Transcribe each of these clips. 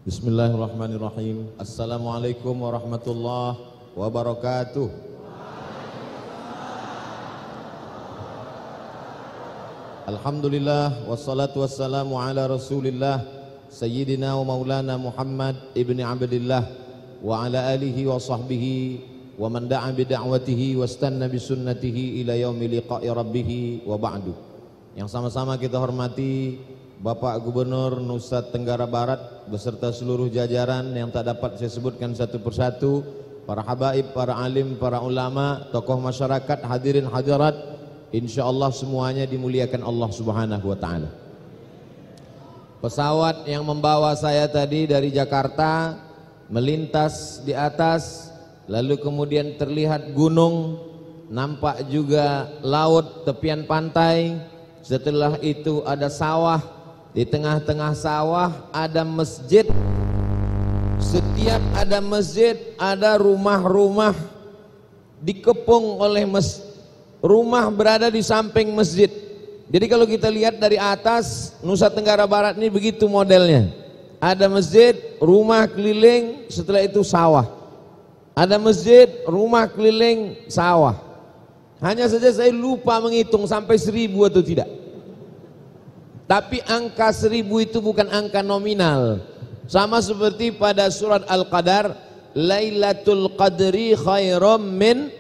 Bismillahirrahmanirrahim. Assalamualaikum warahmatullahi wabarakatuh. Alhamdulillah wassalatu wassalamu ala Rasulillah Sayyidina wa Maulana Muhammad ibni Abdillah wa ala alihi wa sahbihi wa man da'a bi da'watihi wastanna bi sunnatihi ila yaumi liqa'i rabbih wa ba'du. Yang sama-sama kita hormati Bapak Gubernur Nusa Tenggara Barat beserta seluruh jajaran yang tak dapat saya sebutkan satu persatu, para habaib, para alim, para ulama, tokoh masyarakat, hadirin hadirat, insyaallah semuanya dimuliakan Allah Subhanahu wa taala. Pesawat yang membawa saya tadi dari Jakarta melintas di atas, lalu kemudian terlihat gunung, nampak juga laut, tepian pantai. Setelah itu ada sawah. Di tengah-tengah sawah ada masjid. Setiap ada masjid ada rumah-rumah dikepung oleh rumah berada di samping masjid. Jadi kalau kita lihat dari atas, Nusa Tenggara Barat ini begitu modelnya. Ada masjid, rumah keliling, setelah itu sawah. Ada masjid, rumah keliling, sawah. Hanya saja saya lupa menghitung sampai 1000 atau tidak. Tapi angka 1000 itu bukan angka nominal. Sama seperti pada surat Al-Qadar, Lailatul Qadri khairum min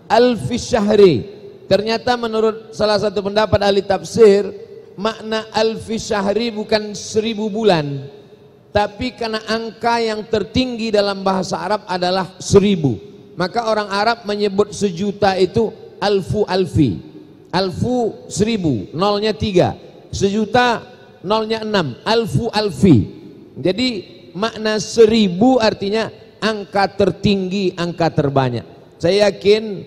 alfi syahri. Ternyata menurut salah satu pendapat ahli tafsir, makna alfi syahri bukan 1000 bulan, tapi karena angka yang tertinggi dalam bahasa Arab adalah 1000. Maka orang Arab menyebut sejuta itu alfu alfi. Alfu 1000, nolnya 3. Sejuta nolnya 6, alfu alfi. Jadi makna 1000 artinya angka tertinggi, angka terbanyak. Saya yakin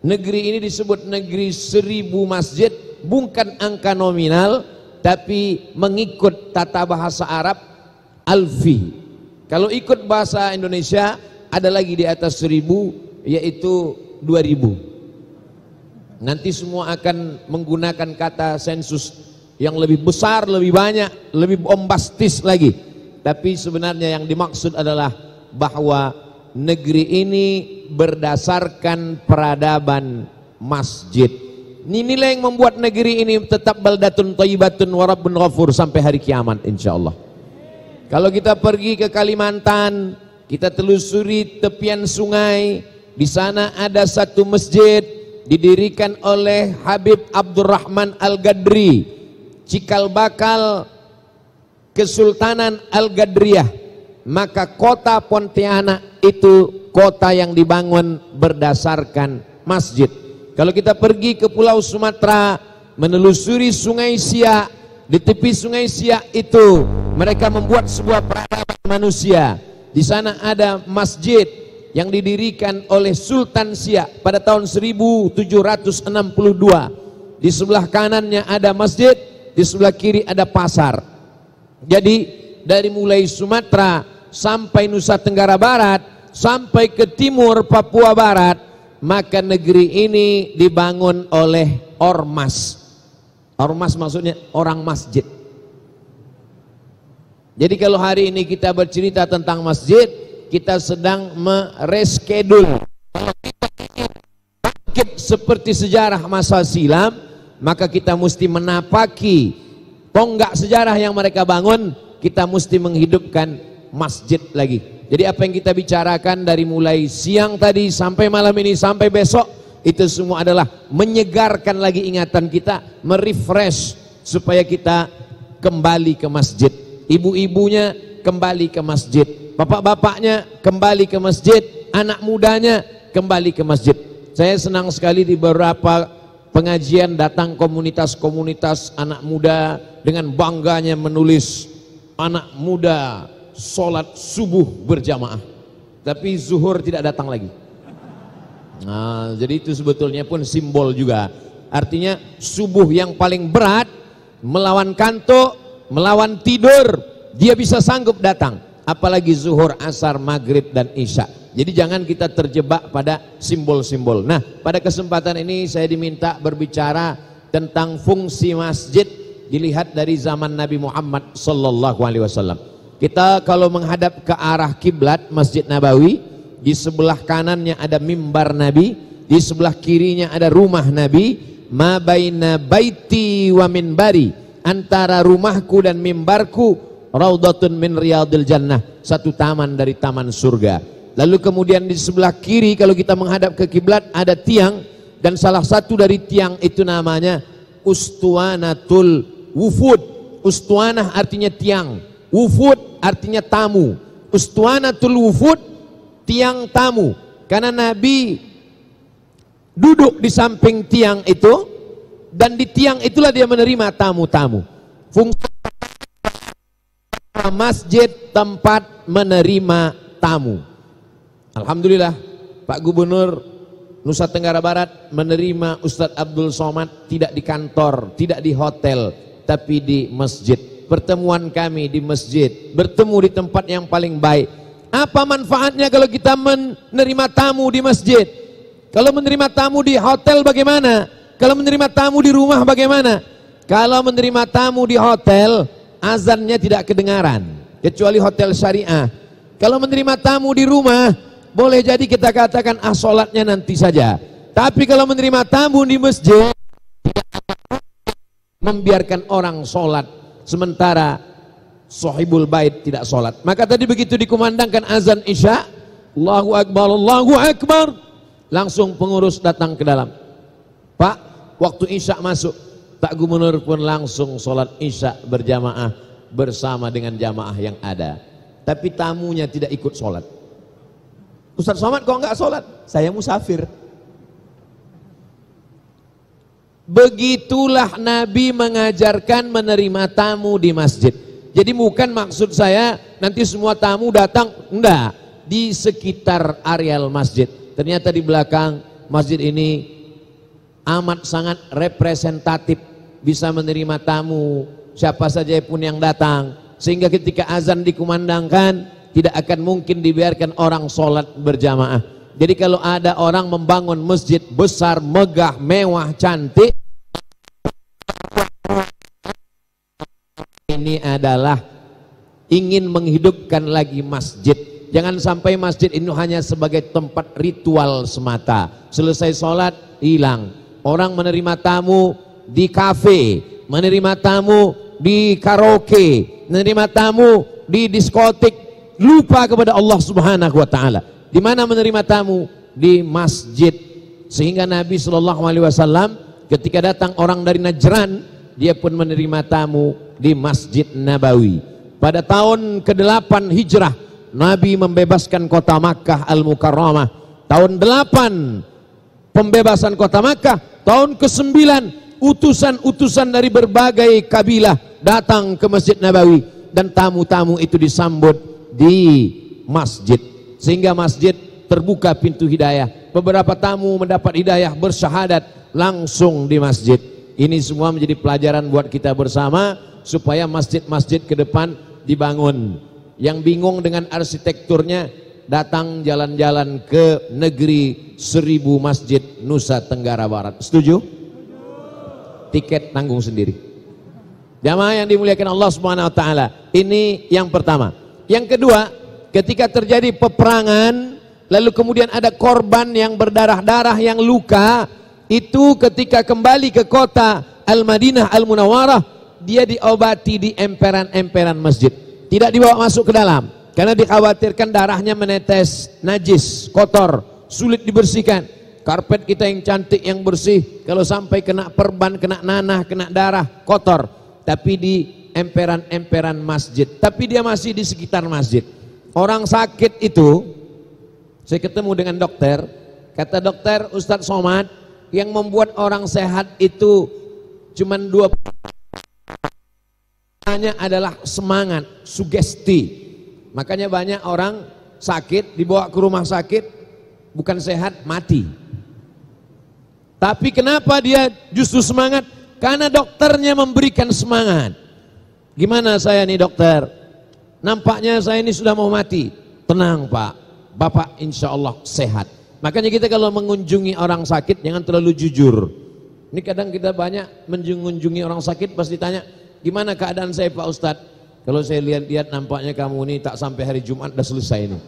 negeri ini disebut negeri 1000 masjid bukan angka nominal, tapi mengikut tata bahasa Arab alfi. Kalau ikut bahasa Indonesia ada lagi di atas 1000, yaitu 2000. Nanti semua akan menggunakan kata sensus yang lebih besar, lebih banyak, lebih bombastis lagi. Tapi sebenarnya yang dimaksud adalah bahwa negeri ini berdasarkan peradaban masjid. Inilah yang membuat negeri ini tetap baldatun thayyibatun wa rabbun ghafur sampai hari kiamat insyaallah. Kalau kita pergi ke Kalimantan, kita telusuri tepian sungai, di sana ada satu masjid didirikan oleh Habib Abdurrahman Al-Gadri, cikal bakal Kesultanan Al-Gadriyah. Maka kota Pontianak itu kota yang dibangun berdasarkan masjid. Kalau kita pergi ke Pulau Sumatera, menelusuri Sungai Siak, di tepi Sungai Siak itu mereka membuat sebuah peradaban manusia. Di sana ada masjid yang didirikan oleh Sultan Siak pada tahun 1762. Di sebelah kanannya ada masjid, di sebelah kiri ada pasar. Jadi dari mulai Sumatera sampai Nusa Tenggara Barat sampai ke timur Papua Barat, maka negeri ini dibangun oleh ormas. Ormas maksudnya orang masjid. Jadi kalau hari ini kita bercerita tentang masjid, kita sedang mereschedule. Kalau kita ingin bangkit seperti sejarah masa silam, maka kita mesti menapaki tonggak sejarah yang mereka bangun. Kita mesti menghidupkan masjid lagi. Jadi apa yang kita bicarakan dari mulai siang tadi sampai malam ini sampai besok, itu semua adalah menyegarkan lagi ingatan kita, merefresh supaya kita kembali ke masjid. Ibu-ibunya kembali ke masjid, bapak-bapaknya kembali ke masjid, anak mudanya kembali ke masjid. Saya senang sekali di beberapa pengajian datang komunitas-komunitas anak muda dengan bangganya menulis anak muda sholat subuh berjamaah, tapi zuhur tidak datang lagi. Nah, jadi itu sebetulnya pun simbol juga. Artinya subuh yang paling berat, melawan kantuk, melawan tidur, dia bisa sanggup datang. Apalagi zuhur, asar, maghrib dan isya. Jadi jangan kita terjebak pada simbol-simbol. Nah, pada kesempatan ini saya diminta berbicara tentang fungsi masjid dilihat dari zaman Nabi Muhammad sallallahu alaihi wasallam. Kita kalau menghadap ke arah kiblat Masjid Nabawi, di sebelah kanannya ada mimbar Nabi, di sebelah kirinya ada rumah Nabi. Ma baina baiti wa minbari, antara rumahku dan mimbarku raudhatun min riyadil jannah, satu taman dari taman surga. Lalu kemudian di sebelah kiri kalau kita menghadap ke kiblat ada tiang, dan salah satu dari tiang itu namanya Ustuanatul Wufud. Ustuanah artinya tiang, wufud artinya tamu. Ustuanatul Wufud, tiang tamu. Karena Nabi duduk di samping tiang itu, dan di tiang itulah dia menerima tamu-tamu. Fungsi masjid tempat menerima tamu. Alhamdulillah Pak Gubernur Nusa Tenggara Barat menerima Ustadz Abdul Somad tidak di kantor, tidak di hotel, tapi di masjid. Pertemuan kami di masjid, bertemu di tempat yang paling baik. Apa manfaatnya kalau kita menerima tamu di masjid? Kalau menerima tamu di hotel bagaimana? Kalau menerima tamu di rumah bagaimana? Kalau menerima tamu di hotel, azannya tidak kedengaran, kecuali hotel syariah. Kalau menerima tamu di rumah, boleh jadi kita katakan sholatnya nanti saja. Tapi kalau menerima tamu di masjid, membiarkan orang sholat, sementara sahibul bait tidak sholat. Maka tadi begitu dikumandangkan azan isya, Allahu Akbar, Allahu Akbar, langsung pengurus datang ke dalam. Pak, waktu isya masuk. Pak Gubernur pun langsung sholat isya berjamaah bersama dengan jamaah yang ada. Tapi tamunya tidak ikut sholat. Ustaz Somad kok enggak sholat? Saya musafir. Begitulah Nabi mengajarkan menerima tamu di masjid. Jadi bukan maksud saya nanti semua tamu datang, enggak, di sekitar areal masjid. Ternyata di belakang masjid ini amat sangat representatif, bisa menerima tamu siapa saja pun yang datang, sehingga ketika azan dikumandangkan tidak akan mungkin dibiarkan orang sholat berjamaah. Jadi kalau ada orang membangun masjid besar, megah, mewah, cantik, ini adalah ingin menghidupkan lagi masjid. Jangan sampai masjid ini hanya sebagai tempat ritual semata. Selesai sholat hilang. Orang menerima tamu di kafe, menerima tamu di karaoke, menerima tamu di diskotik, lupa kepada Allah Subhanahu wa taala. Di mana menerima tamu? Di masjid. Sehingga Nabi sallallahu alaihi wasallam ketika datang orang dari Najran, dia pun menerima tamu di Masjid Nabawi. Pada tahun ke-8 Hijrah, Nabi membebaskan kota Makkah Al-Mukarramah. Tahun 8 pembebasan kota Makkah, tahun ke-9 utusan-utusan dari berbagai kabilah datang ke Masjid Nabawi, dan tamu-tamu itu disambut di masjid, sehingga masjid terbuka pintu hidayah. Beberapa tamu mendapat hidayah bersyahadat langsung di masjid. Ini semua menjadi pelajaran buat kita bersama supaya masjid-masjid ke depan dibangun. Yang bingung dengan arsitekturnya, datang jalan-jalan ke negeri 1000 masjid Nusa Tenggara Barat. Setuju? Tiket tanggung sendiri. Jamaah yang dimuliakan Allah Subhanahu wa taala. Ini yang pertama. Yang kedua, ketika terjadi peperangan, lalu kemudian ada korban yang berdarah-darah, yang luka, itu ketika kembali ke kota Al-Madinah Al-Munawwarah, dia diobati di emperan-emperan masjid. Tidak dibawa masuk ke dalam, karena dikhawatirkan darahnya menetes, najis, kotor, sulit dibersihkan. Karpet kita yang cantik, yang bersih, kalau sampai kena perban, kena nanah, kena darah, kotor. Tapi di emperan-emperan masjid, tapi dia masih di sekitar masjid. Orang sakit itu, saya ketemu dengan dokter, kata dokter, Ustadz Somad, yang membuat orang sehat itu cuman 2 adalah semangat, sugesti. Makanya banyak orang sakit dibawa ke rumah sakit, bukan sehat, mati. Tapi kenapa dia justru semangat? Karena dokternya memberikan semangat. Gimana saya nih dokter? Nampaknya saya ini sudah mau mati. Tenang Pak, Bapak insya Allah sehat. Makanya kita kalau mengunjungi orang sakit jangan terlalu jujur. Ini kadang kita banyak mengunjungi orang sakit pasti tanya, gimana keadaan saya Pak Ustadz? Kalau saya lihat-lihat nampaknya kamu ini tak sampai hari Jumat udah selesai ini.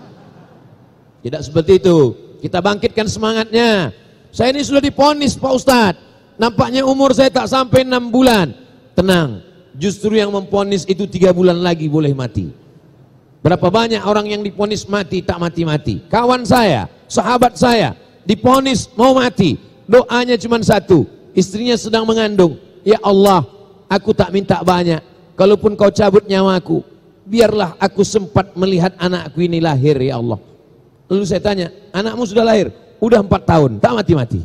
Tidak seperti itu. Kita bangkitkan semangatnya. Saya ini sudah diponis Pak Ustadz. Nampaknya umur saya tak sampai 6 bulan. Tenang. Justru yang memponis itu 3 bulan lagi boleh mati. Berapa banyak orang yang diponis mati tak mati-mati. Kawan saya, sahabat saya diponis mau mati. Doanya cuma satu. Istrinya sedang mengandung. Ya Allah, aku tak minta banyak. Kalaupun kau cabut nyawaku, biarlah aku sempat melihat anakku ini lahir ya Allah. Lalu saya tanya, anakmu sudah lahir? Udah 4 tahun, tak mati-mati.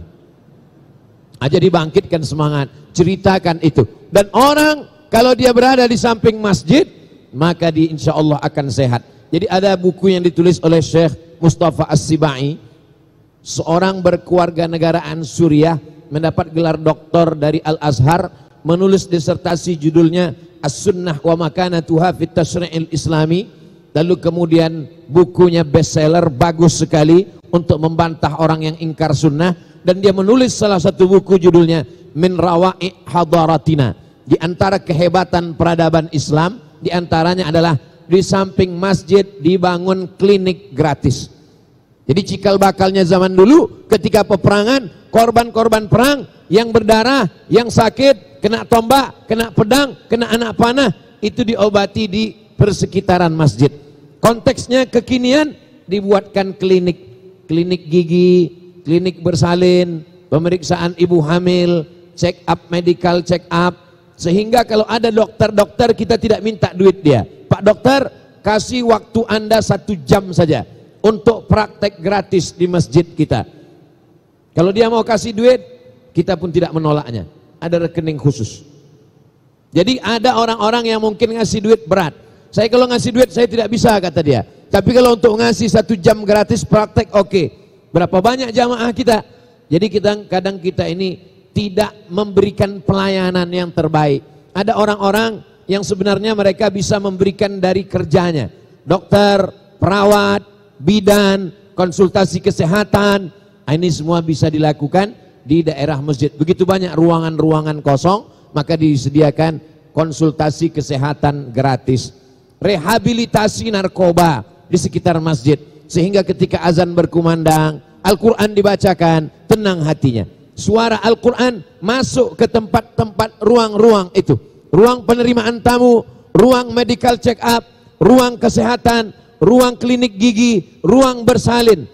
Aja dibangkitkan semangat, ceritakan itu. Dan orang kalau dia berada di samping masjid, maka di insya Allah akan sehat. Jadi ada buku yang ditulis oleh Syekh Mustafa As-Sibai, seorang berkewarganegaraan Suriah, mendapat gelar doktor dari Al-Azhar, menulis disertasi judulnya As-Sunnah wa Makanatuha fit Tasyri'il Islami. Lalu kemudian bukunya bestseller, bagus sekali untuk membantah orang yang ingkar sunnah. Dan dia menulis salah satu buku judulnya Min Rawa'i Hadaratina. Di antara kehebatan peradaban Islam, di antaranya adalah di samping masjid dibangun klinik gratis. Jadi cikal bakalnya zaman dulu ketika peperangan, korban-korban perang yang berdarah, yang sakit, kena tombak, kena pedang, kena anak panah, itu diobati di persekitaran masjid. Konteksnya kekinian, dibuatkan klinik, klinik gigi, klinik bersalin, pemeriksaan ibu hamil, check up, medical check up, sehingga kalau ada dokter-dokter kita tidak minta duit dia. Pak dokter, kasih waktu Anda 1 jam saja untuk praktek gratis di masjid kita. Kalau dia mau kasih duit, kita pun tidak menolaknya. Ada rekening khusus. Jadi ada orang-orang yang mungkin ngasih duit berat. Saya kalau ngasih duit saya tidak bisa, kata dia. Tapi kalau untuk ngasih 1 jam gratis praktek, oke. Berapa banyak jamaah kita? Jadi kadang kita ini tidak memberikan pelayanan yang terbaik. Ada orang-orang yang sebenarnya mereka bisa memberikan dari kerjanya. Dokter, perawat, bidan, konsultasi kesehatan. Ini semua bisa dilakukan di daerah masjid. Begitu banyak ruangan-ruangan kosong, maka disediakan konsultasi kesehatan gratis. Rehabilitasi narkoba di sekitar masjid, sehingga ketika azan berkumandang, Al-Quran dibacakan, tenang hatinya. Suara Al-Quran masuk ke tempat-tempat ruang-ruang itu. Ruang penerimaan tamu, ruang medical check up, ruang kesehatan, ruang klinik gigi, ruang bersalin.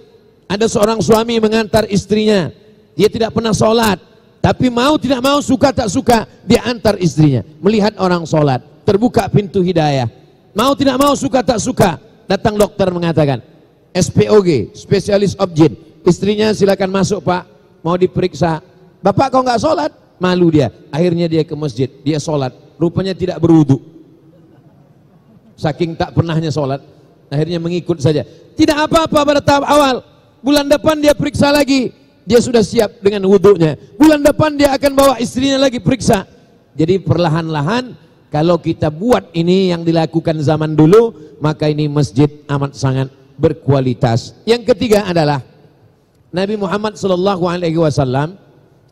Ada seorang suami mengantar istrinya. Dia tidak pernah sholat, tapi mau tidak mau, suka tak suka, dia antar istrinya. Melihat orang sholat, terbuka pintu hidayah. Mau tidak mau, suka tak suka, datang dokter mengatakan, SPOG, spesialis objin. Istrinya, silakan masuk Pak, mau diperiksa. Bapak kok nggak sholat? Malu dia. Akhirnya dia ke masjid, dia sholat. Rupanya tidak berwudu. Saking tak pernahnya sholat, akhirnya mengikut saja. Tidak apa-apa pada tahap awal. Bulan depan dia periksa lagi. Dia sudah siap dengan wudhunya. Bulan depan dia akan bawa istrinya lagi periksa. Jadi perlahan-lahan kalau kita buat ini yang dilakukan zaman dulu, maka ini masjid amat sangat berkualitas. Yang ketiga adalah Nabi Muhammad SAW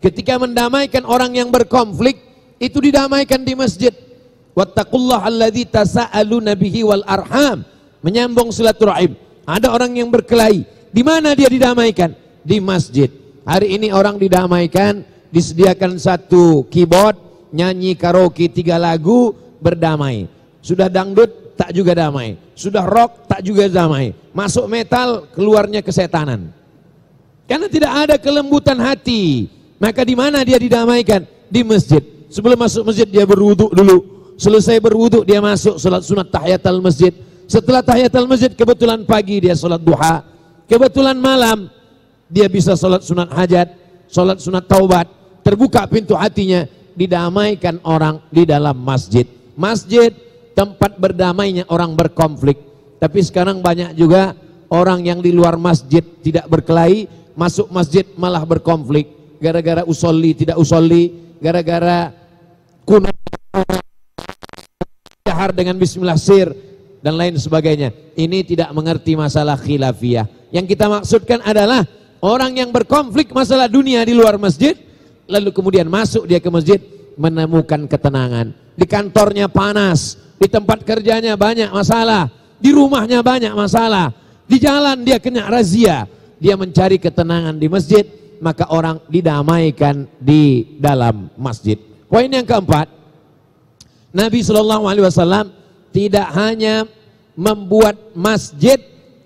ketika mendamaikan orang yang berkonflik, itu didamaikan di masjid. Wattaqullaha alladzi tasaaluna bihi wal arham, menyambung silaturahim. Ada orang yang berkelahi, di mana dia didamaikan? Di masjid. Hari ini orang didamaikan, disediakan 1 keyboard, nyanyi karaoke 3 lagu, berdamai. Sudah dangdut, tak juga damai. Sudah rock, tak juga damai. Masuk metal, keluarnya kesetanan. Karena tidak ada kelembutan hati. Maka di mana dia didamaikan? Di masjid. Sebelum masuk masjid dia berwudu dulu. Selesai berwudu dia masuk salat sunat tahiyatul masjid. Setelah tahiyatul masjid kebetulan pagi dia salat duha. Kebetulan malam dia bisa salat sunat hajat, salat sunat taubat. Terbuka pintu hatinya, didamaikan orang di dalam masjid. Masjid tempat berdamainya orang berkonflik. Tapi sekarang banyak juga orang yang di luar masjid tidak berkelahi, masuk masjid malah berkonflik. Gara-gara usolli tidak usolli, gara-gara kunut jahar dengan bismillah sir dan lain sebagainya. Ini tidak mengerti masalah khilafiyah. Yang kita maksudkan adalah orang yang berkonflik masalah dunia di luar masjid, lalu kemudian masuk dia ke masjid, menemukan ketenangan. Di kantornya panas, di tempat kerjanya banyak masalah, di rumahnya banyak masalah, di jalan dia kena razia, dia mencari ketenangan di masjid, maka orang didamaikan di dalam masjid. Poin yang keempat, Nabi SAW tidak hanya membuat masjid,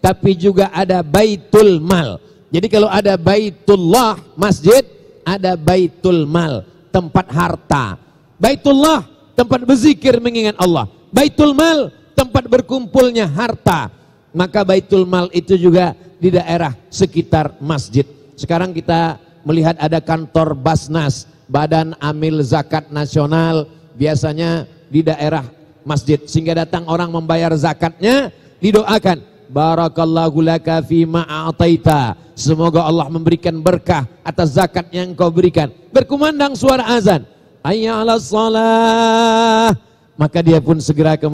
tapi juga ada baitul mal. Jadi kalau ada baitullah masjid, ada baitul mal, tempat harta. Baitullah, tempat berzikir mengingat Allah. Baitul mal, tempat berkumpulnya harta. Maka baitul mal itu juga di daerah sekitar masjid. Sekarang kita melihat ada kantor Basnas, Badan Amil Zakat Nasional, biasanya di daerah masjid, sehingga datang orang membayar zakatnya, didoakan, barakallahu laka fima a'taita, semoga Allah memberikan berkah atas zakat yang kau berikan. Berkumandang suara azan, hayya 'alas shalah, maka dia pun segera ke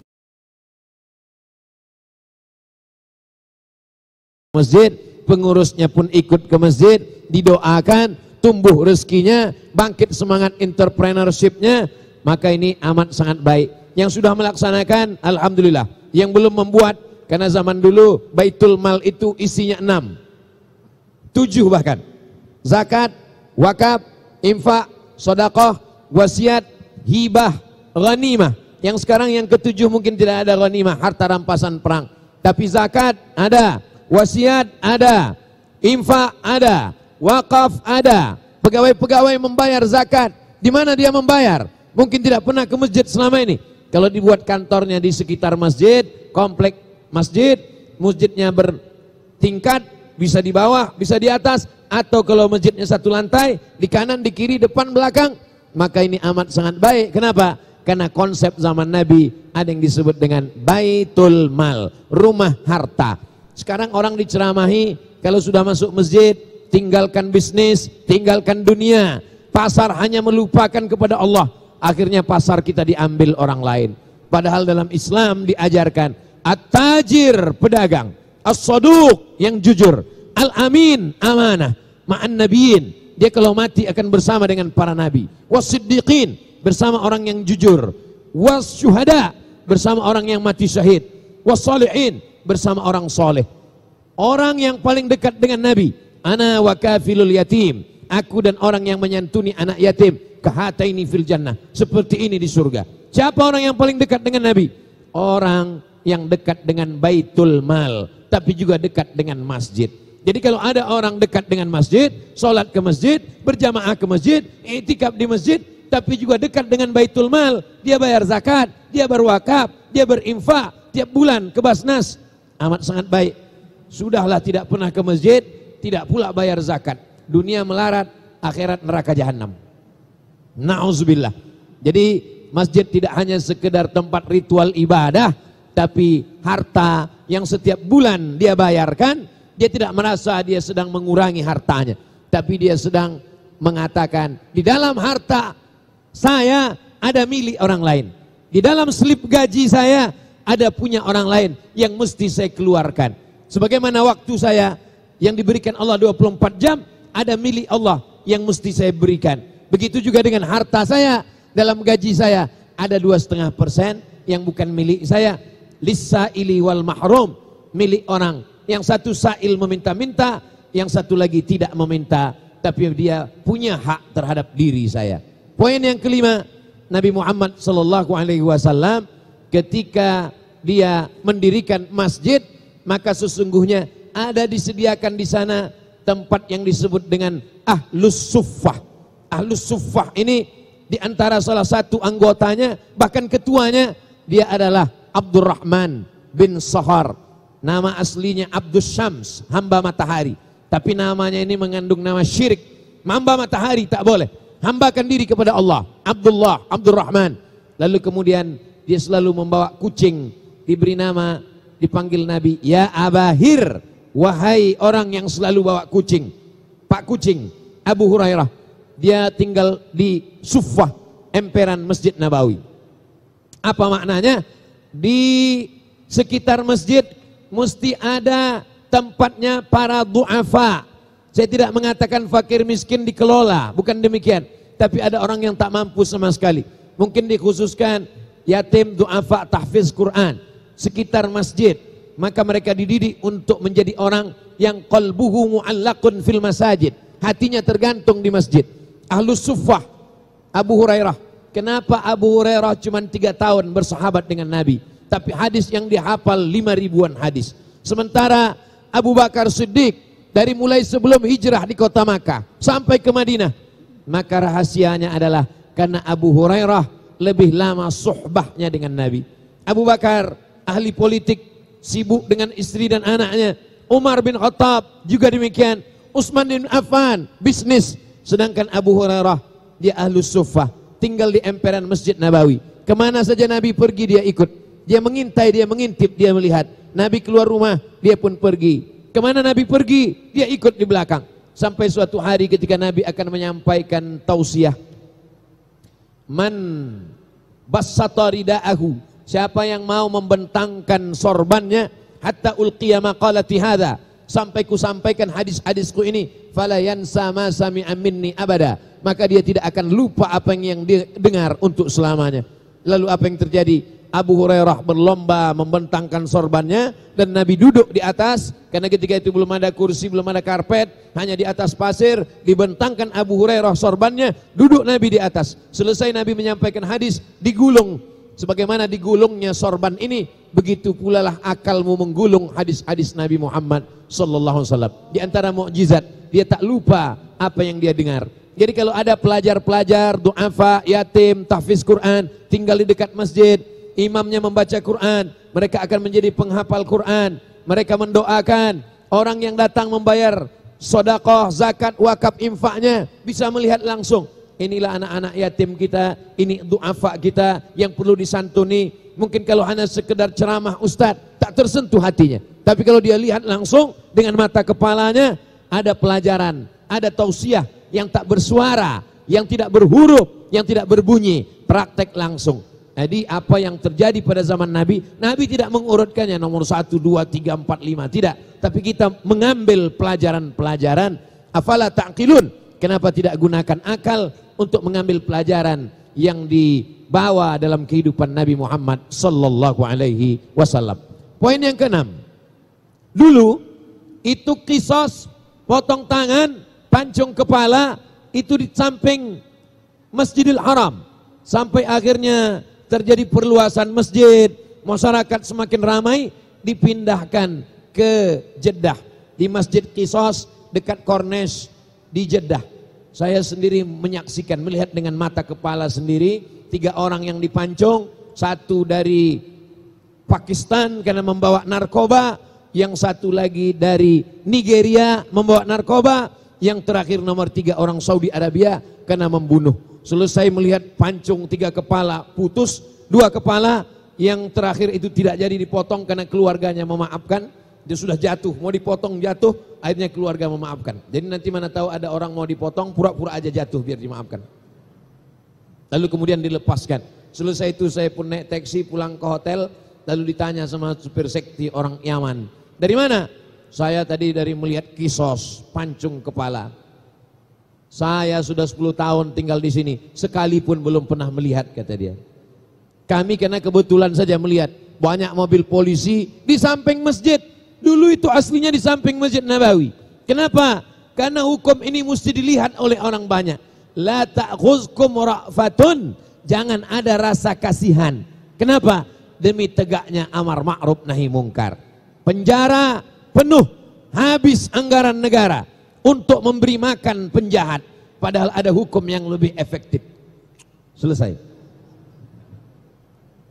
masjid, pengurusnya pun ikut ke masjid, didoakan, tumbuh rezekinya, bangkit semangat entrepreneurship-nya. Maka ini amat sangat baik. Yang sudah melaksanakan, alhamdulillah. Yang belum membuat, karena zaman dulu baitul mal itu isinya 6, 7 bahkan. Zakat, wakaf, infak, sedekah, wasiat, hibah, ghanimah. Yang sekarang yang ke-7 mungkin tidak ada ghanimah, harta rampasan perang. Tapi zakat ada, wasiat ada, infak ada, wakaf ada. Pegawai-pegawai membayar zakat. Di mana dia membayar? Mungkin tidak pernah ke masjid selama ini. Kalau dibuat kantornya di sekitar masjid, komplek masjid, masjidnya bertingkat, bisa di bawah, bisa di atas, atau kalau masjidnya satu lantai, di kanan, di kiri, depan, belakang, maka ini amat sangat baik. Kenapa? Karena konsep zaman Nabi ada yang disebut dengan baitul mal, rumah harta. Sekarang orang diceramahi, kalau sudah masuk masjid, tinggalkan bisnis, tinggalkan dunia, pasar hanya melupakan kepada Allah. Akhirnya pasar kita diambil orang lain. Padahal dalam Islam diajarkan at-tajir, pedagang, as-saduq, yang jujur, al-amin, amanah, ma'an nabiyin, dia kalau mati akan bersama dengan para nabi, was-siddiqin, bersama orang yang jujur, was-syuhada, bersama orang yang mati syahid, was-salihin, bersama orang soleh. Orang yang paling dekat dengan Nabi, ana wa kafilul yatim, aku dan orang yang menyantuni anak yatim, kahataini fil jannah, seperti ini di surga. Siapa orang yang paling dekat dengan Nabi? Orang yang dekat dengan baitul mal, tapi juga dekat dengan masjid. Jadi kalau ada orang dekat dengan masjid, sholat ke masjid, berjamaah ke masjid, i'tikaf di masjid, tapi juga dekat dengan baitul mal, dia bayar zakat, dia berwakaf, dia berinfak tiap bulan ke Basnas, amat sangat baik. Sudahlah tidak pernah ke masjid, tidak pula bayar zakat, dunia melarat, akhirat neraka jahanam. Na'udzubillah. Jadi masjid tidak hanya sekedar tempat ritual ibadah, tapi harta yang setiap bulan dia bayarkan, dia tidak merasa dia sedang mengurangi hartanya, tapi dia sedang mengatakan, di dalam harta saya ada milik orang lain, di dalam slip gaji saya ada punya orang lain yang mesti saya keluarkan. Sebagaimana waktu saya yang diberikan Allah 24 jam, ada milik Allah yang mesti saya berikan. Begitu juga dengan harta saya, dalam gaji saya ada 2,5% yang bukan milik saya. Lis-sa'ili wal mahrum, milik orang. Yang satu sa'il meminta-minta, yang satu lagi tidak meminta, tapi dia punya hak terhadap diri saya. Poin yang kelima, Nabi Muhammad SAW ketika dia mendirikan masjid, maka sesungguhnya ada disediakan di sana tempat yang disebut dengan Ahlus Suffah. Ahlus Suffah ini diantara salah satu anggotanya, bahkan ketuanya, dia adalah Abdurrahman bin Sahar. Nama aslinya Abdus Syams, hamba matahari. Tapi namanya ini mengandung nama syirik. Hamba matahari tak boleh. Hambakan diri kepada Allah. Abdullah, Abdurrahman. Lalu kemudian dia selalu membawa kucing. Diberi nama, dipanggil Nabi, ya Abahir, wahai orang yang selalu bawa kucing. Pak Kucing, Abu Hurairah. Dia tinggal di Suffah, emperan Masjid Nabawi. Apa maknanya? Di sekitar masjid mesti ada tempatnya para du'afa. Saya tidak mengatakan fakir miskin dikelola, bukan demikian. tapi ada orang yang tak mampu sama sekali. Mungkin dikhususkan yatim, du'afa, tahfiz Quran sekitar masjid, maka mereka dididik untuk menjadi orang yang qalbuhu mu'allaqun fil masajid, hatinya tergantung di masjid. Ahlus Suffah, Abu Hurairah. Kenapa Abu Hurairah cuma 3 tahun bersahabat dengan Nabi, tapi hadis yang dihafal 5.000-an hadis. Sementara Abu Bakar Siddiq dari mulai sebelum hijrah di kota Makkah sampai ke Madinah, maka rahasianya adalah karena Abu Hurairah lebih lama suhbahnya dengan Nabi. Abu Bakar ahli politik, sibuk dengan istri dan anaknya. Umar bin Khattab juga demikian. Utsman bin Affan bisnis. Sedangkan Abu Hurairah dia ahlus suffah, tinggal di emperan Masjid Nabawi. Kemana saja Nabi pergi dia ikut. Dia mengintai, dia mengintip, dia melihat. Nabi keluar rumah, dia pun pergi. Kemana Nabi pergi, dia ikut di belakang. Sampai suatu hari ketika Nabi akan menyampaikan tausiah, man bassata rida'ahu, siapa yang mau membentangkan sorbannya, hatta ulqiya maqalati hadha, sampai ku sampaikan hadis-hadisku ini, fala yansa ma sami'a minni abada, maka dia tidak akan lupa apa yang dia dengar untuk selamanya. Lalu apa yang terjadi? Abu Hurairah berlomba membentangkan sorbannya dan Nabi duduk di atas, karena ketika itu belum ada kursi, belum ada karpet, hanya di atas pasir. Dibentangkan Abu Hurairah sorbannya, duduk Nabi di atas. Selesai Nabi menyampaikan hadis, digulung. Sebagaimana digulungnya sorban ini, begitu pula lah akalmu menggulung hadis-hadis Nabi Muhammad sallallahu alaihi wasallam. Di antara mukjizat, dia tak lupa apa yang dia dengar. Jadi kalau ada pelajar-pelajar, du'afa, yatim, tahfiz Quran, tinggal di dekat masjid, imamnya membaca Quran, mereka akan menjadi penghafal Quran. Mereka mendoakan, orang yang datang membayar sedekah, zakat, wakaf, infaknya bisa melihat langsung. Inilah anak-anak yatim kita, ini du'afa kita yang perlu disantuni. Mungkin kalau hanya sekedar ceramah ustadz, tak tersentuh hatinya. Tapi kalau dia lihat langsung dengan mata kepalanya, ada pelajaran, ada tausiah yang tak bersuara, yang tidak berhuruf, yang tidak berbunyi, praktek langsung. Jadi apa yang terjadi pada zaman Nabi, Nabi tidak mengurutkannya nomor 1, 2, 3, 4, 5, tidak. Tapi kita mengambil pelajaran-pelajaran. Afala ta'qilun, kenapa tidak gunakan akal untuk mengambil pelajaran yang dibawa dalam kehidupan Nabi Muhammad sallallahu alaihi wasallam. Poin yang ke-6. Dulu itu qisas, potong tangan, pancung kepala, itu di samping Masjidil Haram. Sampai akhirnya terjadi perluasan masjid, masyarakat semakin ramai, dipindahkan ke Jeddah, di Masjid Qisas dekat Corniche di Jeddah. Saya sendiri menyaksikan, melihat dengan mata kepala sendiri, 3 orang yang dipancung, 1 dari Pakistan karena membawa narkoba, yang 1 lagi dari Nigeria membawa narkoba, yang terakhir nomor 3 orang Saudi Arabia karena membunuh. Selesai melihat pancung 3 kepala putus, 2 kepala, yang terakhir itu tidak jadi dipotong karena keluarganya memaafkan. Dia sudah jatuh, mau dipotong jatuh, akhirnya keluarga memaafkan. Jadi nanti mana tahu ada orang mau dipotong, pura-pura aja jatuh biar dimaafkan. Lalu kemudian dilepaskan. Selesai itu saya pun naik taksi pulang ke hotel, lalu ditanya sama supir sekti orang Yaman. Dari mana? Saya tadi dari melihat Qisas, pancung kepala. Saya sudah 10 tahun tinggal di sini, sekalipun belum pernah melihat, kata dia. Kami karena kebetulan saja melihat banyak mobil polisi di samping masjid. Dulu itu aslinya di samping Masjid Nabawi. Kenapa? Karena hukum ini mesti dilihat oleh orang banyak. La ta'khuzkum ra'fatun, jangan ada rasa kasihan. Kenapa? Demi tegaknya amar ma'ruf nahi mungkar. Penjara penuh, habis anggaran negara untuk memberi makan penjahat, padahal ada hukum yang lebih efektif. Selesai.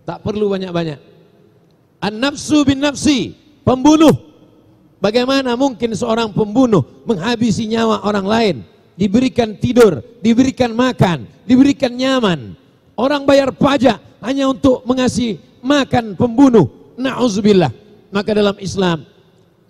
Tak perlu banyak-banyak. An-nafsu bin nafsi, pembunuh. Bagaimana mungkin seorang pembunuh menghabisi nyawa orang lain? Diberikan tidur, diberikan makan, diberikan nyaman. Orang bayar pajak hanya untuk mengasih makan pembunuh. Na'udzubillah. Maka dalam Islam,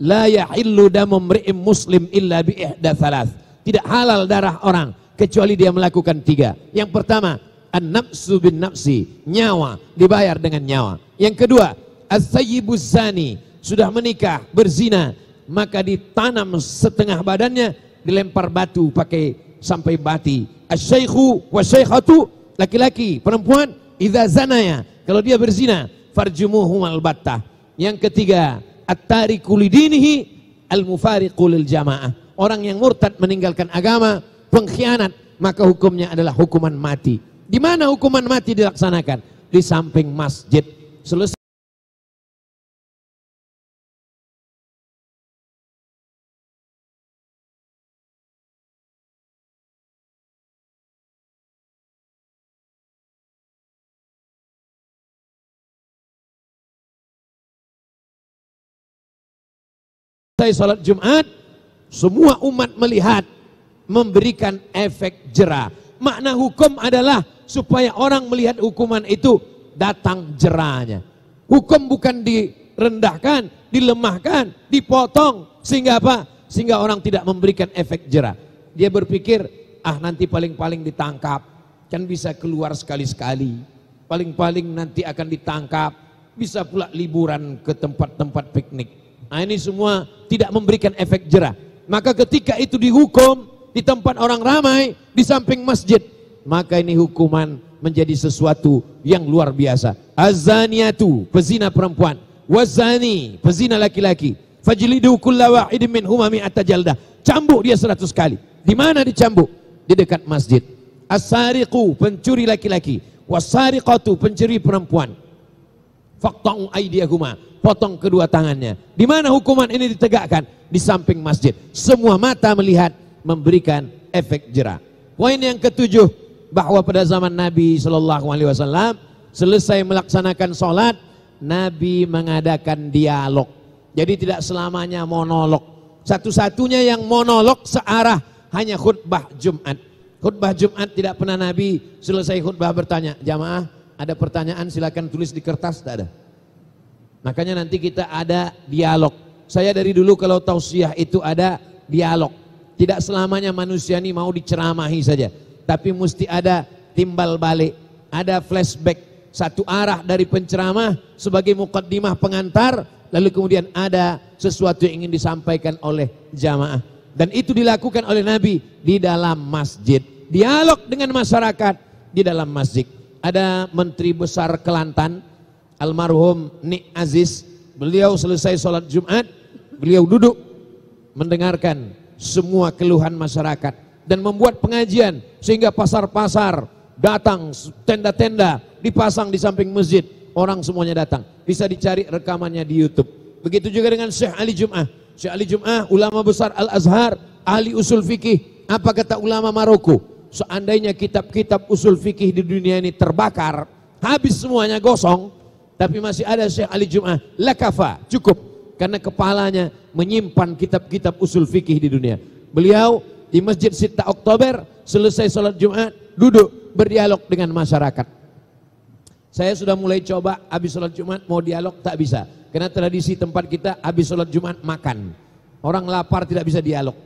la yahillu damu mri'in muslim illa bi ihda thalath. Tidak halal darah orang kecuali dia melakukan 3. Yang pertama, an-nafsu bin nafsi, nyawa dibayar dengan nyawa. Yang kedua, as-sayyibuz zani, sudah menikah, berzina, maka ditanam setengah badannya, dilempar batu pakai sampai bati. Asy-syaikhu wasy-syaikhatu, laki-laki, perempuan, idza zanaya, kalau dia berzina, farjumuhum albattah. Yang ketiga, at-tariku lidinihi al-mufariqu lil jamaah. Orang yang murtad meninggalkan agama, pengkhianat, maka hukumnya adalah hukuman mati. Di mana hukuman mati dilaksanakan? Di samping masjid. Selesai salat Jumat, semua umat melihat, memberikan efek jera. Makna hukum adalah supaya orang melihat hukuman itu datang jerahnya. Hukum bukan direndahkan, dilemahkan, dipotong, sehingga apa? Sehingga orang tidak memberikan efek jera. Dia berpikir, nanti paling-paling ditangkap, kan bisa keluar sekali-sekali. Paling-paling nanti akan ditangkap, bisa pula liburan ke tempat-tempat piknik. Ini semua tidak memberikan efek jera. Maka ketika itu dihukum di tempat orang ramai, di samping masjid, maka ini hukuman menjadi sesuatu yang luar biasa. Az-zaniyatu, pezina perempuan, waz-zani, pezina laki-laki, fajlidu kulla wahidin minhuma mi'ata jaldah. Cambuk dia 100 kali. Di mana dicambuk? Di dekat masjid. As-sariqu, pencuri laki-laki, was-sariqatu, pencuri perempuan, faqta'u aydiyahuma, potong kedua tangannya. Di mana hukuman ini ditegakkan? Di samping masjid. Semua mata melihat, memberikan efek jera. Poin yang ketujuh, bahwa pada zaman Nabi SAW selesai melaksanakan sholat, Nabi mengadakan dialog. Jadi tidak selamanya monolog. Satu-satunya yang monolog searah hanya khutbah Jumat. Khutbah Jumat tidak pernah Nabi selesai khutbah bertanya, jamaah ada pertanyaan silakan tulis di kertas, tak ada. Makanya nanti kita ada dialog. Saya dari dulu kalau tausiah itu ada dialog. Tidak selamanya manusia ini mau diceramahi saja, tapi mesti ada timbal balik, ada flashback, satu arah dari penceramah sebagai muqaddimah pengantar, lalu kemudian ada sesuatu yang ingin disampaikan oleh jamaah. Dan itu dilakukan oleh Nabi di dalam masjid. Dialog dengan masyarakat di dalam masjid. Ada Menteri Besar Kelantan, almarhum Nik Aziz, beliau selesai sholat Jumat, beliau duduk mendengarkan semua keluhan masyarakat dan membuat pengajian sehingga pasar-pasar datang, tenda-tenda dipasang di samping masjid, orang semuanya datang. Bisa dicari rekamannya di YouTube. Begitu juga dengan Syekh Ali Jum'ah. Syekh Ali Jum'ah, ulama besar Al-Azhar, ahli usul fikih. Apa kata ulama Maroko? Seandainya kitab-kitab usul fikih di dunia ini terbakar, habis semuanya gosong, tapi masih ada Syekh Ali Jum'ah, lakafa, cukup. Karena kepalanya menyimpan kitab-kitab usul fikih di dunia. Beliau di Masjid Sittah Oktober selesai sholat Jumat, duduk berdialog dengan masyarakat. Saya sudah mulai coba habis sholat Jumat mau dialog, tak bisa. Karena tradisi tempat kita habis sholat Jumat makan. Orang lapar tidak bisa dialog.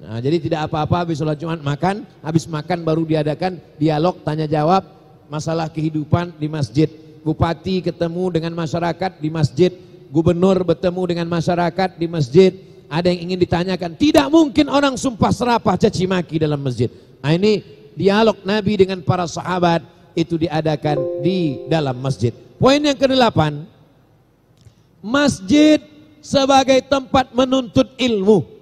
Nah, jadi tidak apa-apa habis sholat Jumat makan, habis makan baru diadakan dialog, tanya jawab, masalah kehidupan di masjid. Bupati ketemu dengan masyarakat di masjid, gubernur bertemu dengan masyarakat di masjid, ada yang ingin ditanyakan. Tidak mungkin orang sumpah serapah caci maki dalam masjid. Nah, ini dialog Nabi dengan para sahabat itu diadakan di dalam masjid. Poin yang ke-8, masjid sebagai tempat menuntut ilmu.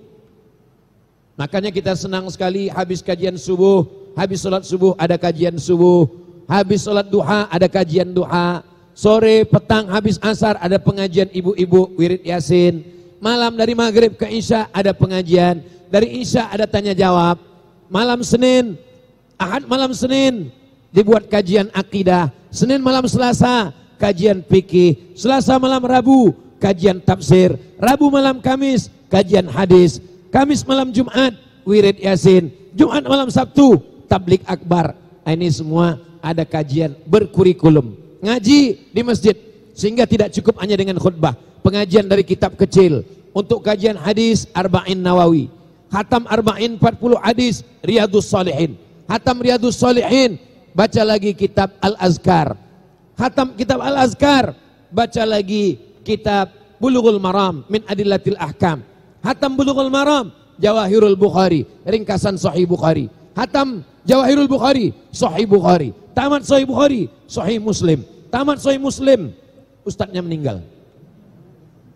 Makanya kita senang sekali habis kajian subuh, habis sholat subuh ada kajian subuh, habis sholat duha ada kajian duha, sore, petang, habis asar ada pengajian ibu-ibu wirid yasin, malam dari maghrib ke isya ada pengajian, dari isya ada tanya jawab, malam Senin, Ahad malam Senin dibuat kajian akidah, Senin malam Selasa kajian fikih, Selasa malam Rabu kajian tafsir, Rabu malam Kamis kajian hadis, Kamis malam Jumat wirid yasin, Jumat malam Sabtu tablik akbar. Ini semua ada kajian berkurikulum. Ngaji di masjid, sehingga tidak cukup hanya dengan khutbah. Pengajian dari kitab kecil. Untuk kajian hadis Arba'in Nawawi, khatam Arba'in 40 hadis Riyadus Salihin, khatam Riyadus Salihin, baca lagi kitab Al-Azkar, khatam kitab Al-Azkar, baca lagi kitab Bulughul Maram min Adillatil Ahkam, khatam Bulughul Maram, Jawahirul Bukhari, ringkasan Sahih Bukhari. Hatam Jawahirul Bukhari, Sahih Bukhari. Tamat Sahih Bukhari, Sahih Muslim. Tamat Sahih Muslim, ustadznya meninggal.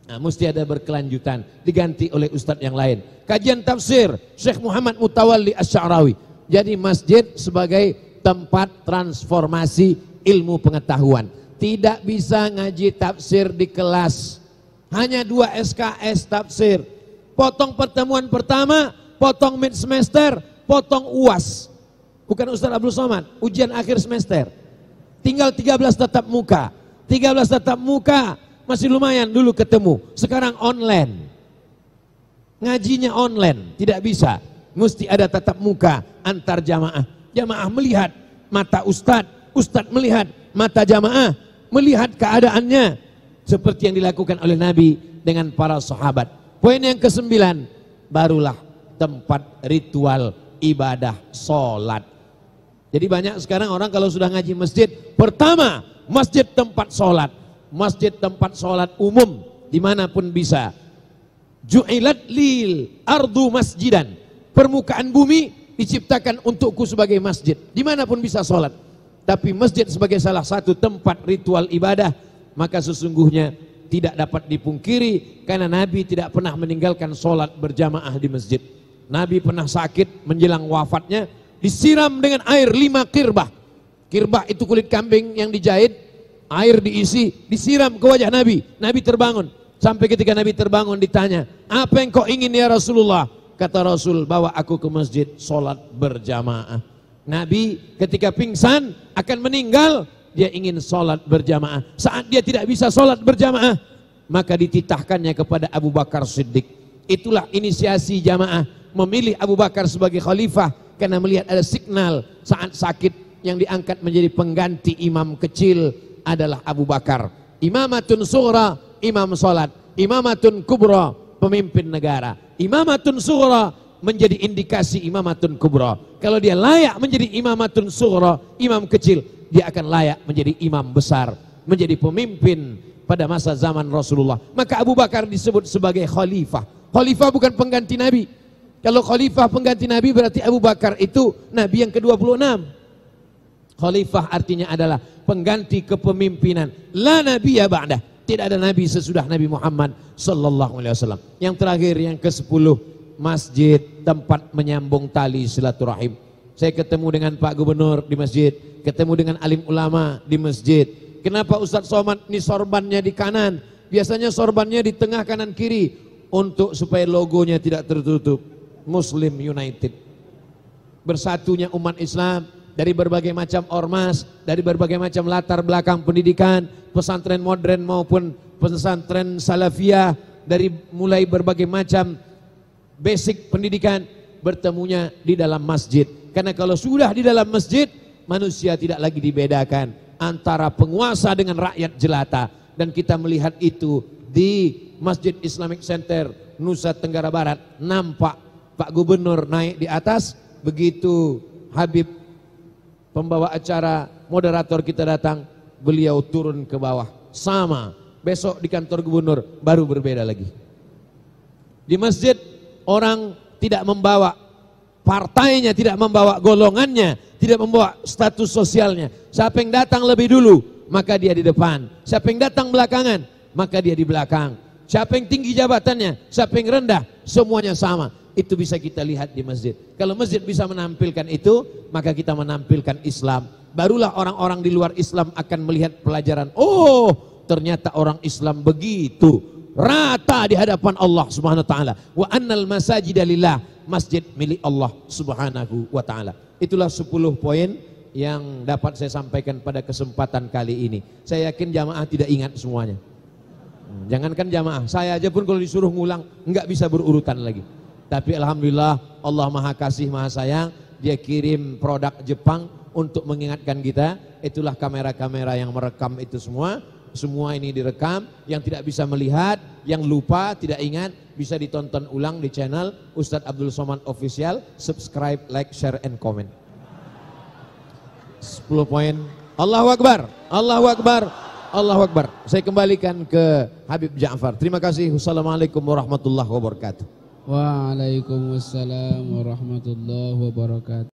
Nah, mesti ada berkelanjutan, diganti oleh ustadz yang lain. Kajian tafsir Syekh Muhammad Mutawalli Asy-Sya'rawi. Jadi masjid sebagai tempat transformasi ilmu pengetahuan. Tidak bisa ngaji tafsir di kelas. Hanya 2 SKS tafsir. Potong pertemuan pertama, potong mid semester, potong UAS. Bukan Ustaz Abdul Somad, ujian akhir semester. Tinggal 13 tatap muka. 13 tatap muka masih lumayan dulu ketemu. Sekarang online. Ngajinya online, tidak bisa. Mesti ada tatap muka antar jamaah. Jamaah melihat mata ustadz, ustadz melihat mata jamaah, melihat keadaannya seperti yang dilakukan oleh Nabi dengan para sahabat. Poin yang ke-9, barulah tempat ritual ibadah sholat. Jadi banyak sekarang orang kalau sudah ngaji masjid, pertama masjid tempat sholat, masjid tempat sholat umum dimanapun bisa. Ju'ilat lil ardu masjidan, permukaan bumi diciptakan untukku sebagai masjid, dimanapun bisa sholat. Tapi masjid sebagai salah satu tempat ritual ibadah, maka sesungguhnya tidak dapat dipungkiri karena Nabi tidak pernah meninggalkan sholat berjamaah di masjid. Nabi pernah sakit menjelang wafatnya, disiram dengan air 5 kirbah. Kirbah itu kulit kambing yang dijahit, air diisi, disiram ke wajah Nabi. Nabi terbangun. Sampai ketika Nabi terbangun ditanya, apa yang kau ingin ya Rasulullah? Kata Rasul, bawa aku ke masjid sholat berjamaah. Nabi ketika pingsan akan meninggal, dia ingin sholat berjamaah. Saat dia tidak bisa sholat berjamaah, maka dititahkannya kepada Abu Bakar Siddiq. Itulah inisiasi jamaah, memilih Abu Bakar sebagai khalifah karena melihat ada signal saat sakit yang diangkat menjadi pengganti imam kecil adalah Abu Bakar. Imamatun sughra, imam sholat. Imamatun kubra, pemimpin negara. Imamatun sughra menjadi indikasi imamatun kubra. Kalau dia layak menjadi imamatun sughra, imam kecil, dia akan layak menjadi imam besar, menjadi pemimpin pada masa zaman Rasulullah. Maka Abu Bakar disebut sebagai khalifah. Khalifah bukan pengganti Nabi. Kalau khalifah pengganti Nabi berarti Abu Bakar itu Nabi yang ke-26. Khalifah artinya adalah pengganti kepemimpinan. La nabiyya ba'dah. Tidak ada nabi sesudah Nabi Muhammad sallallahu alaihi wasallam. Yang terakhir, yang ke-10, masjid tempat menyambung tali silaturahim. Saya ketemu dengan Pak Gubernur di masjid, ketemu dengan alim ulama di masjid. Kenapa Ustadz Somad ini sorbannya di kanan? Biasanya sorbannya di tengah kanan kiri untuk supaya logonya tidak tertutup. Muslim United. Bersatunya umat Islam dari berbagai macam ormas, dari berbagai macam latar belakang pendidikan, pesantren modern maupun pesantren salafiyah, dari mulai berbagai macam basic pendidikan, bertemunya di dalam masjid. Karena kalau sudah di dalam masjid, manusia tidak lagi dibedakan antara penguasa dengan rakyat jelata. Dan kita melihat itu di Masjid Islamic Center Nusa Tenggara Barat. Nampak Pak Gubernur naik di atas, begitu Habib pembawa acara, moderator kita datang, beliau turun ke bawah. Sama, besok di kantor gubernur baru berbeda lagi. Di masjid orang tidak membawa partainya, tidak membawa golongannya, tidak membawa status sosialnya. Siapa yang datang lebih dulu, maka dia di depan. Siapa yang datang belakangan, maka dia di belakang. Siapa yang tinggi jabatannya, siapa yang rendah, semuanya sama. Itu bisa kita lihat di masjid. Kalau masjid bisa menampilkan itu, maka kita menampilkan Islam. Barulah orang-orang di luar Islam akan melihat pelajaran. Oh, ternyata orang Islam begitu rata di hadapan Allah Subhanahu wa taala. Wa annal masajida lillah, masjid milik Allah Subhanahu wa taala. Itulah 10 poin yang dapat saya sampaikan pada kesempatan kali ini. Saya yakin jamaah tidak ingat semuanya. Jangankan jamaah, saya aja pun kalau disuruh ngulang enggak bisa berurutan lagi. Tapi alhamdulillah Allah Maha Kasih Maha Sayang, dia kirim produk Jepang untuk mengingatkan kita. Itulah kamera-kamera yang merekam itu semua. Semua ini direkam. Yang tidak bisa melihat, yang lupa, tidak ingat, bisa ditonton ulang di channel Ustadz Abdul Somad Official. Subscribe, like, share, and comment. 10 poin. Allahu Akbar, Allahu Akbar, Allahu Akbar. Saya kembalikan ke Habib Ja'far. Terima kasih. Wassalamualaikum warahmatullahi wabarakatuh. Waalaikumsalam warahmatullahi wabarakatuh.